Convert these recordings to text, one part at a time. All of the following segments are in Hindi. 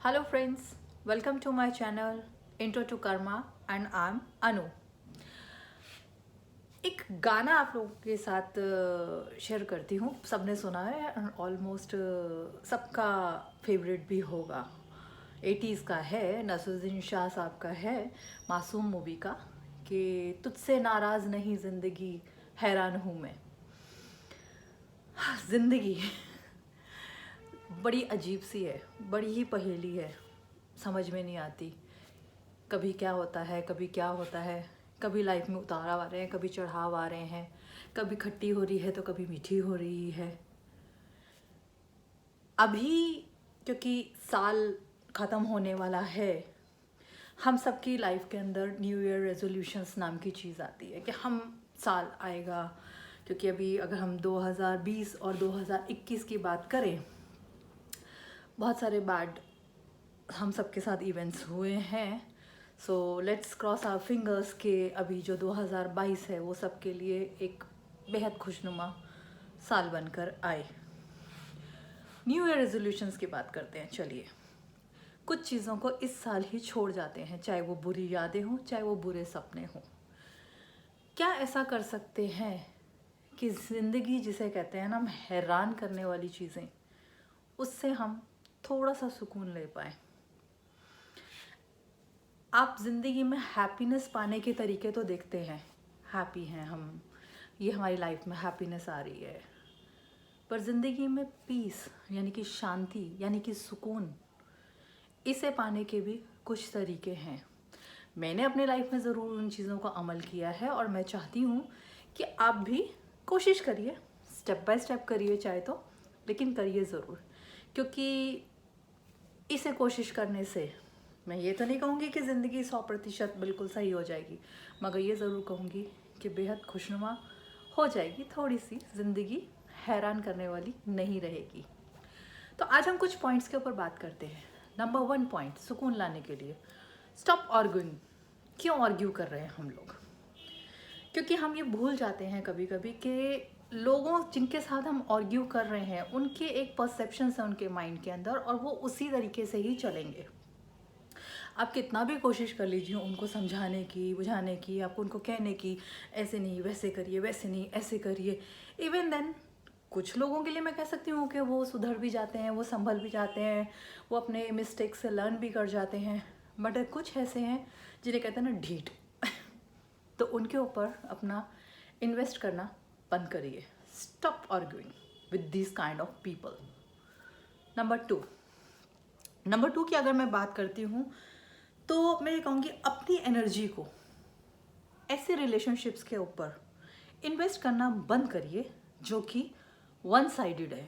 Hello friends, welcome to my channel Intro to Karma and I'm Anu। एक गाना आप लोगों के साथ शेयर करती हूँ। सबने सुना है, ऑलमोस्ट सबका फेवरेट भी होगा। 80s का है, नसरुद्दीन शाह साहब का है, मासूम मूवी का, कि तुझसे नाराज़ नहीं ज़िंदगी हैरान हूँ मैं। ज़िंदगी बड़ी अजीब सी है, बड़ी ही पहेली है, समझ में नहीं आती। कभी क्या होता है, कभी क्या होता है, कभी लाइफ में उतार आ रहे हैं, कभी चढ़ाव आ रहे हैं, कभी खट्टी हो रही है तो कभी मीठी हो रही है। अभी क्योंकि साल ख़त्म होने वाला है, हम सबकी लाइफ के अंदर न्यू ईयर रेजोल्यूशंस नाम की चीज़ आती है कि हम साल आएगा। क्योंकि अभी अगर हम 2020 और 2021 की बात करें, बहुत सारे बैड हम सबके साथ इवेंट्स हुए हैं। So let's cross our fingers के अभी जो 2022 है वो सबके लिए एक बेहद खुशनुमा साल बनकर आए। न्यू ईयर रेजोल्यूशंस की बात करते हैं। चलिए, कुछ चीज़ों को इस साल ही छोड़ जाते हैं, चाहे वो बुरी यादें हों, चाहे वो बुरे सपने हों। क्या ऐसा कर सकते हैं कि ज़िंदगी जिसे कहते हैं ना, हम हैरान करने वाली चीज़ें, उससे हम थोड़ा सा सुकून ले पाएँ। आप ज़िंदगी में हैप्पीनेस पाने के तरीके तो देखते हैं, हैप्पी हैं हम, ये हमारी लाइफ में हैप्पीनेस आ रही है, पर ज़िंदगी में पीस यानी कि शांति यानी कि सुकून, इसे पाने के भी कुछ तरीके हैं। मैंने अपनी लाइफ में ज़रूर उन चीज़ों को अमल किया है और मैं चाहती हूँ कि आप भी कोशिश करिए, स्टेप बाय स्टेप करिए चाहे तो, लेकिन करिए ज़रूर। क्योंकि इसे कोशिश करने से मैं ये तो नहीं कहूँगी कि ज़िंदगी 100% बिल्कुल सही हो जाएगी, मगर ये ज़रूर कहूँगी कि बेहद खुशनुमा हो जाएगी। थोड़ी सी ज़िंदगी हैरान करने वाली नहीं रहेगी। तो आज हम कुछ पॉइंट्स के ऊपर बात करते हैं। नंबर 1 पॉइंट, सुकून लाने के लिए, स्टॉप आर्ग्यूइंग। क्यों आर्ग्यू कर रहे हैं हम लोग? क्योंकि हम ये भूल जाते हैं कभी कभी कि लोगों जिनके साथ हम आर्ग्यू कर रहे हैं उनके एक परसेप्शन है उनके माइंड के अंदर, और वो उसी तरीके से ही चलेंगे। आप कितना भी कोशिश कर लीजिए उनको समझाने की, बुझाने की, आपको उनको कहने की, ऐसे नहीं वैसे करिए, वैसे नहीं ऐसे करिए, इवन देन कुछ लोगों के लिए मैं कह सकती हूँ कि वो सुधर भी जाते हैं, वो संभल भी जाते हैं, वो अपने मिस्टेक से लर्न भी कर जाते हैं। बट कुछ ऐसे हैं जिन्हें कहते हैं ना ढीठ तो उनके ऊपर अपना इन्वेस्ट करना बंद करिए। Stop arguing with this kind of people. Number two की अगर मैं बात करती हूँ तो मैं ये कहूँगी, अपनी एनर्जी को ऐसे रिलेशनशिप्स के ऊपर इन्वेस्ट करना बंद करिए जो कि वन साइडेड है।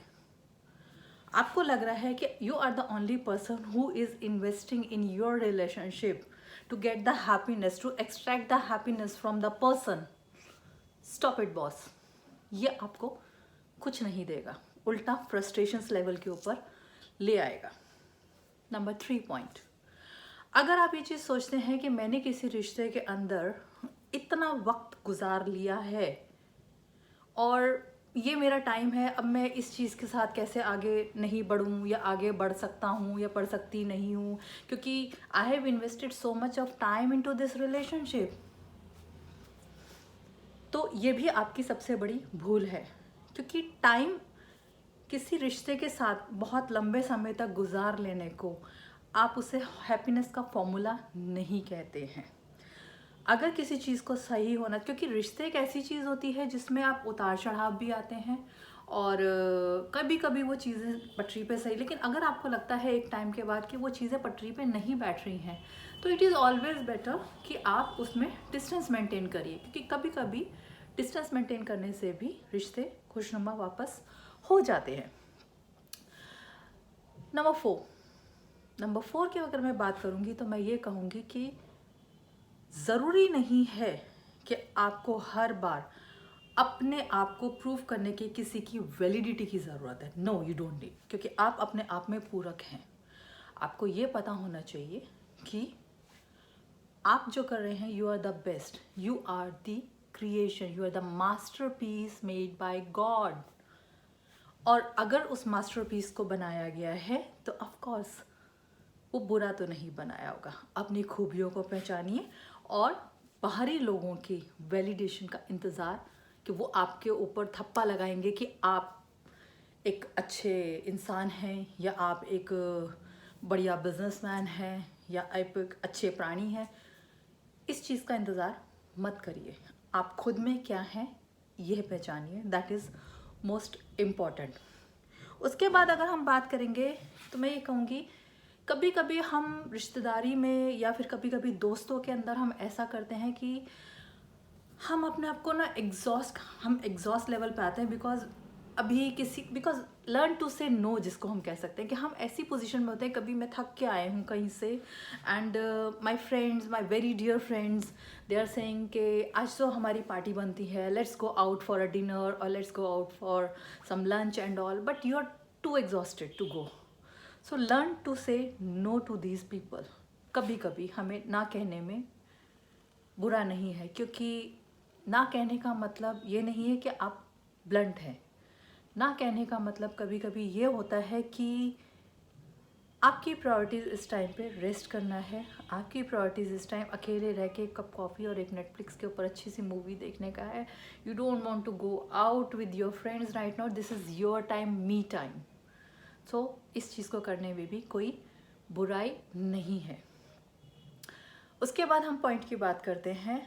आपको लग रहा है कि you are the only person who is investing in your relationship to get the happiness, to extract the happiness from the person. Stop it boss, ये आपको कुछ नहीं देगा, उल्टा फ्रस्ट्रेशंस लेवल के ऊपर ले आएगा। नंबर 3 पॉइंट, अगर आप ये चीज़ सोचते हैं कि मैंने किसी रिश्ते के अंदर इतना वक्त गुजार लिया है और ये मेरा टाइम है, अब मैं इस चीज़ के साथ कैसे आगे नहीं बढ़ूँ या आगे बढ़ सकता हूँ या बढ़ सकती नहीं हूँ, क्योंकि I have invested so much of time into this relationship, तो ये भी आपकी सबसे बड़ी भूल है। क्योंकि टाइम किसी रिश्ते के साथ बहुत लंबे समय तक गुजार लेने को आप उसे हैप्पीनेस का फॉर्मूला नहीं कहते हैं। अगर किसी चीज़ को सही होना, क्योंकि रिश्ते एक ऐसी चीज़ होती है जिसमें आप उतार चढ़ाव भी आते हैं और कभी कभी वो चीज़ें पटरी पे सही, लेकिन अगर आपको लगता है एक टाइम के बाद कि वो चीज़ें पटरी पे नहीं बैठ रही हैं, तो इट इज़ ऑलवेज बेटर कि आप उसमें डिस्टेंस मेंटेन करिए। क्योंकि कभी कभी डिस्टेंस मेंटेन करने से भी रिश्ते खुशनुमा वापस हो जाते हैं। नंबर फोर की अगर मैं बात करूँगी तो मैं ये कहूँगी कि ज़रूरी नहीं है कि आपको हर बार अपने आप को प्रूव करने की किसी की वैलिडिटी की ज़रूरत है। नो, यू डोंट नीड, क्योंकि आप अपने आप में पूरक हैं। आपको ये पता होना चाहिए कि आप जो कर रहे हैं, you are the best, you are the creation, you are the masterpiece made by God. और अगर उस मास्टरपीस को बनाया गया है तो ऑफ कोर्स वो बुरा तो नहीं बनाया होगा। अपनी खूबियों को पहचानिए और बाहरी लोगों की वैलिडेशन का इंतज़ार कि वो आपके ऊपर थप्पा लगाएंगे कि आप एक अच्छे इंसान हैं या आप एक बढ़िया बिजनेसमैन हैं या आप एक अच्छे प्राणी हैं, इस चीज़ का इंतज़ार मत करिए। आप खुद में क्या हैं यह पहचानिए, दैट इज़ मोस्ट इम्पॉर्टेंट। उसके बाद अगर हम बात करेंगे तो मैं ये कहूँगी, कभी कभी हम रिश्तेदारी में या फिर कभी कभी दोस्तों के अंदर हम ऐसा करते हैं कि हम अपने आप को ना हम एग्जॉस्ट लेवल पे आते हैं because learn to say no, जिसको हम कह सकते हैं कि हम ऐसी पोजीशन में होते हैं, कभी मैं थक के आए हूँ कहीं से and my friends, my very dear friends, they are saying कि आज तो हमारी पार्टी बनती है, let's go out for a dinner और let's go out for some lunch and all, but you are too exhausted to go. So learn to say no to these people. कभी कभी हमें ना कहने में बुरा नहीं है, क्योंकि ना कहने का मतलब ये नहीं है कि आप ब्लंट हैं। ना कहने का मतलब कभी कभी ये होता है कि आपकी प्रायोरिटीज़ इस टाइम पे रेस्ट करना है, आपकी प्रायोरिटीज़ इस टाइम अकेले रह के एक कप कॉफ़ी और एक नेटफ्लिक्स के ऊपर अच्छी सी मूवी देखने का है। You don't want to go out with your friends right now, this is your time, me time. So इस चीज़ को करने में भी कोई बुराई नहीं है। उसके बाद हम पॉइंट की बात करते हैं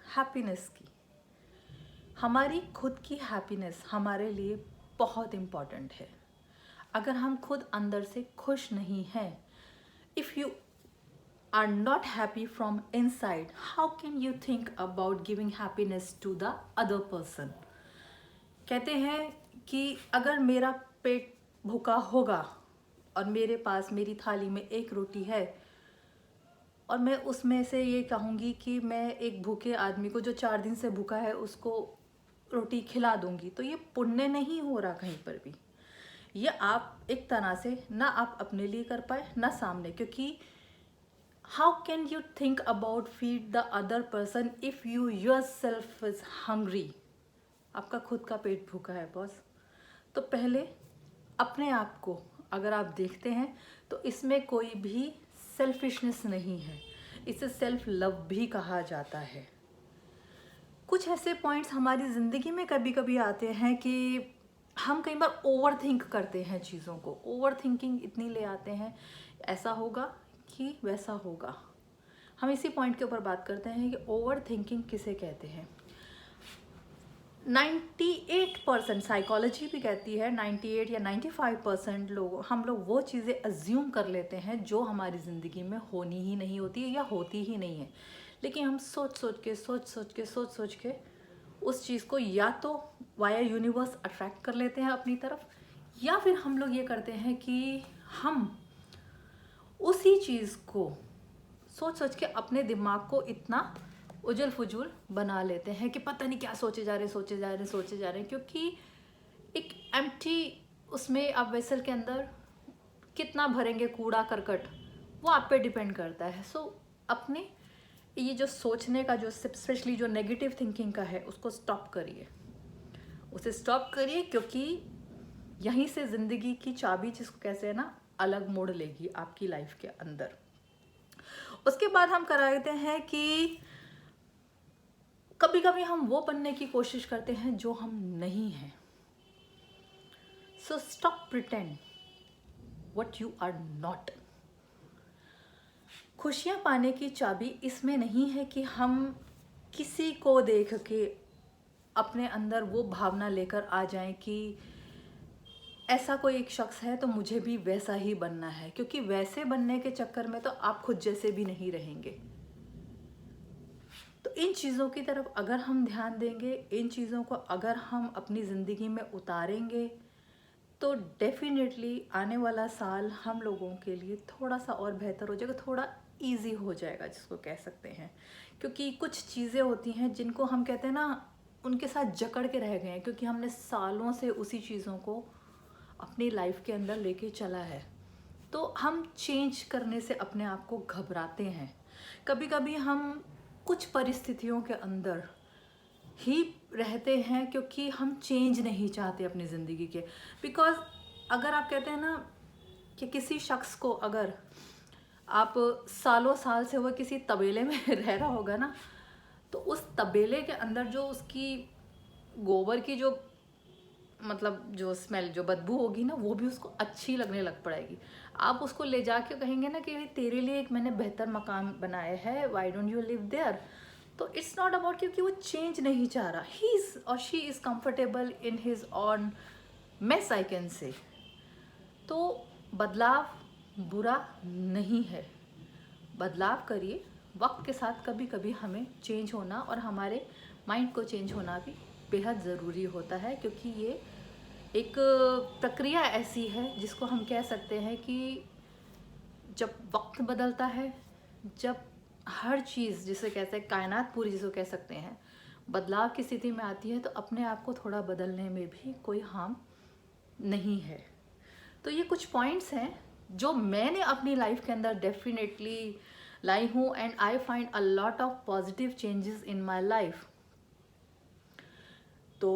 हैप्पीनेस की। हमारी खुद की हैप्पीनेस हमारे लिए बहुत इम्पॉर्टेंट है। अगर हम खुद अंदर से खुश नहीं हैं, if you are not happy from inside, how can you think about giving happiness to the other person. कहते हैं कि अगर मेरा पेट भूखा होगा और मेरे पास मेरी थाली में एक रोटी है और मैं उसमें से ये कहूँगी कि मैं एक भूखे आदमी को जो 4 दिन से भूखा है उसको रोटी खिला दूंगी, तो ये पुण्य नहीं हो रहा कहीं पर भी। ये आप एक तरह से ना आप अपने लिए कर पाए ना सामने, क्योंकि how can you think about feed the other person if you your self is hungry. आपका खुद का पेट भूखा है बॉस, तो पहले अपने आप को अगर आप देखते हैं तो इसमें कोई भी सेल्फिशनेस नहीं है, इसे सेल्फ लव भी कहा जाता है। कुछ ऐसे पॉइंट्स हमारी ज़िंदगी में कभी कभी आते हैं कि हम कई बार ओवर थिंक करते हैं चीज़ों को, ओवर थिंकिंग इतनी ले आते हैं, ऐसा होगा कि वैसा होगा। हम इसी पॉइंट के ऊपर बात करते हैं कि ओवर थिंकिंग किसे कहते हैं। 98% साइकोलॉजी भी कहती है 98 या 95% हम लोग वो चीज़ें अज्यूम कर लेते हैं जो हमारी ज़िंदगी में होनी ही नहीं होती है या होती ही नहीं है, लेकिन हम सोच सोच के उस चीज़ को या तो वाया यूनिवर्स अट्रैक्ट कर लेते हैं अपनी तरफ, या फिर हम लोग ये करते हैं कि हम उसी चीज़ को सोच के अपने दिमाग को इतना उजल फुजूल बना लेते हैं कि पता नहीं क्या सोचे जा रहे हैं, क्योंकि एक एम्प्टी उसमें आप वेसल के अंदर कितना भरेंगे कूड़ा करकट, वो आप पे डिपेंड करता है। सो अपने ये जो सोचने का जो स्पेशली जो नेगेटिव थिंकिंग का है उसको स्टॉप करिए, उसे स्टॉप करिए, क्योंकि यहीं से ज़िंदगी की चाबी जिसको कैसे है ना अलग मोड़ लेगी आपकी लाइफ के अंदर। उसके बाद हम कराते हैं कि कभी कभी हम वो बनने की कोशिश करते हैं जो हम नहीं हैं। So stop pretend what you are not. खुशियाँ पाने की चाबी इसमें नहीं है कि हम किसी को देख के अपने अंदर वो भावना लेकर आ जाएं कि ऐसा कोई एक शख्स है तो मुझे भी वैसा ही बनना है, क्योंकि वैसे बनने के चक्कर में तो आप खुद जैसे भी नहीं रहेंगे। तो इन चीज़ों की तरफ अगर हम ध्यान देंगे, इन चीज़ों को अगर हम अपनी ज़िंदगी में उतारेंगे, तो डेफिनेटली आने वाला साल हम लोगों के लिए थोड़ा सा और बेहतर हो जाएगा, थोड़ा इजी हो जाएगा जिसको कह सकते हैं। क्योंकि कुछ चीज़ें होती हैं जिनको हम कहते हैं ना उनके साथ जकड़ के रह गए हैं, क्योंकि हमने सालों से उसी चीज़ों को अपनी लाइफ के अंदर लेके चला है, तो हम चेंज करने से अपने आप को घबराते हैं। कभी कभी हम कुछ परिस्थितियों के अंदर ही रहते हैं क्योंकि हम चेंज नहीं चाहते अपनी ज़िंदगी के। बिकॉज अगर आप कहते हैं ना कि किसी शख्स को अगर आप सालों साल से वो किसी तबेले में रह रहा होगा ना, तो उस तबेले के अंदर जो उसकी गोबर की जो मतलब जो स्मेल, जो बदबू होगी ना, वो भी उसको अच्छी लगने लग पड़ेगी। आप उसको ले जाके कहेंगे ना कि तेरे लिए एक मैंने बेहतर मकान बनाया है, why don't you live there. तो इट्स नॉट अबाउट, क्योंकि वो चेंज नहीं चाह रहा, ही इज और she is comfortable in his own mess, I can say. तो बदलाव बुरा नहीं है, बदलाव करिए। वक्त के साथ कभी कभी हमें चेंज होना और हमारे माइंड को चेंज होना भी बेहद ज़रूरी होता है, क्योंकि ये एक प्रक्रिया ऐसी है जिसको हम कह सकते हैं कि जब वक्त बदलता है, जब हर चीज़ जिसे कहते हैं कायनात पूरी जिसको कह सकते हैं बदलाव की स्थिति में आती है, तो अपने आप को थोड़ा बदलने में भी कोई हार्म नहीं है। तो ये कुछ पॉइंट्स हैं जो मैंने अपनी लाइफ के अंदर डेफिनेटली लाई हूँ, and I find a lot of positive changes in my life. तो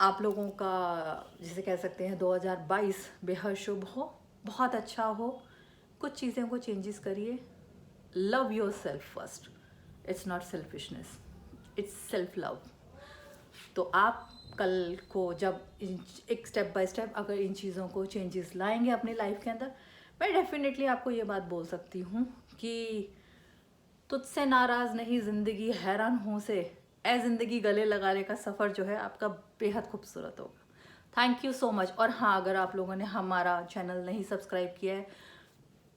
आप लोगों का जिसे कह सकते हैं 2022 बेहद शुभ हो, बहुत अच्छा हो। कुछ चीज़ों को चेंजेस करिए। Love your self first, it's not selfishness, it's self love. तो आप कल को जब एक स्टेप बाय स्टेप अगर इन चीज़ों को चेंजेस लाएंगे अपनी लाइफ के अंदर, मैं डेफिनेटली आपको ये बात बोल सकती हूँ कि तुझसे नाराज़ नहीं ज़िंदगी हैरान हूँ से ए ज़िंदगी गले लगाने का सफ़र जो है आपका बेहद खूबसूरत होगा। Thank you so much. और हाँ, अगर आप लोगों ने हमारा चैनल नहीं सब्सक्राइब किया है,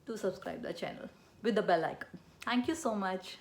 to subscribe the channel with the bell icon. Thank you so much.